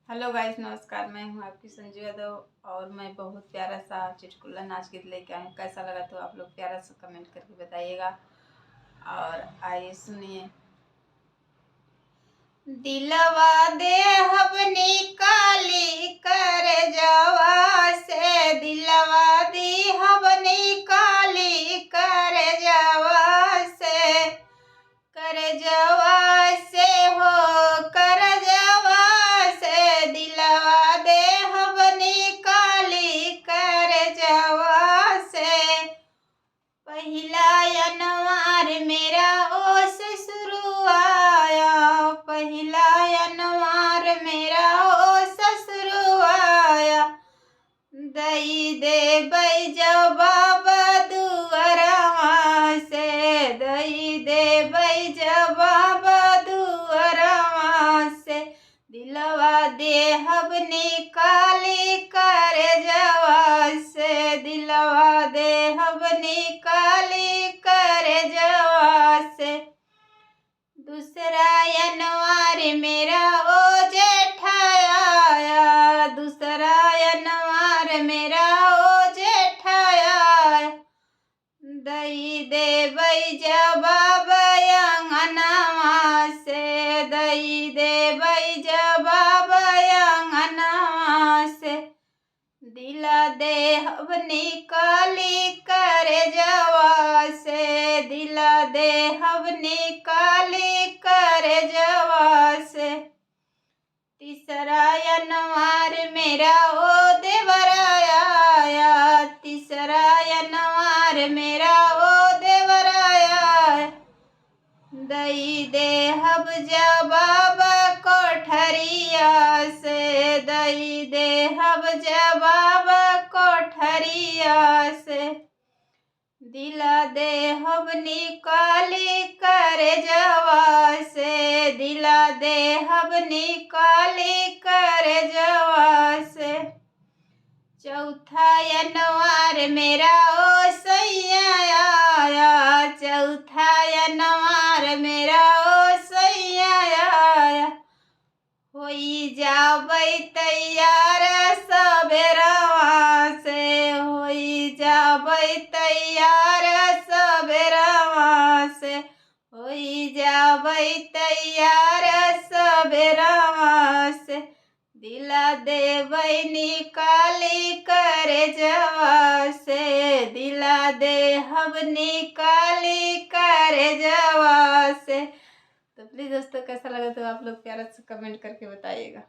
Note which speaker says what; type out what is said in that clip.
Speaker 1: Hello guys, नमस्कार। मैं हूं आपकी संजू यादव और मैं बहुत प्यारा सा चुटकुला नाच गीत लेके आई हूँ। कैसा लगा तो आप लोग प्यारा सा कमेंट करके बताइएगा। और आइए सुनिए। दिलवा देहब निकाली कर जवा से, दिलवा देहब निकाली कर जवा से, कर जवा से हो कर जवा से, दिलवा देहब निकाली कर जवा से। पहिला अनवार मेरा ओस शुरू आया, पहिला अनवार मेरा ओस शुरू आया, दई दे बई जवाब दुअरवा से, दई दे बई जवाब दुअरवा से, दिलवा देहब निकाली कर जवा से, दिलवा देहब निकाली कर जवा से। दूसरा अनवार मेरा ओ जेठाया, दूसरा अनवार मेरा ओ जेठाया, दई दे बई जवाब अंगनवा से, दई दे बई जवाब अंगनवा से, दिला देहब निकाली कर जवा से, दिला देहब निकाली कर जवा से। तीसरा अनवार मेरा ओ देवराया, तीसरा अनवार मेरा ओ देवराया, दई देहब जवाब कोठरिया से, दई देहब जवाब कोठरिया से, दिला देहब निकाली कर जवा से, दिला देहब निकाली कर जवा से। चौथा अनवार मेरा ओ सैया आया, चौथा अनवार मेरा ओ सैया आया, होई जाबई तैयार सबेरवा से, होई जाबई तैयार सबेरवा से, होई जाबई तैयार सबेरवा से, दिला देबई निकाली कर जवा से, दिला देहब निकाली कर जवा से। तो प्लीज़ दोस्तों, कैसा लगा तो आप लोग प्यारा से कमेंट करके बताइएगा।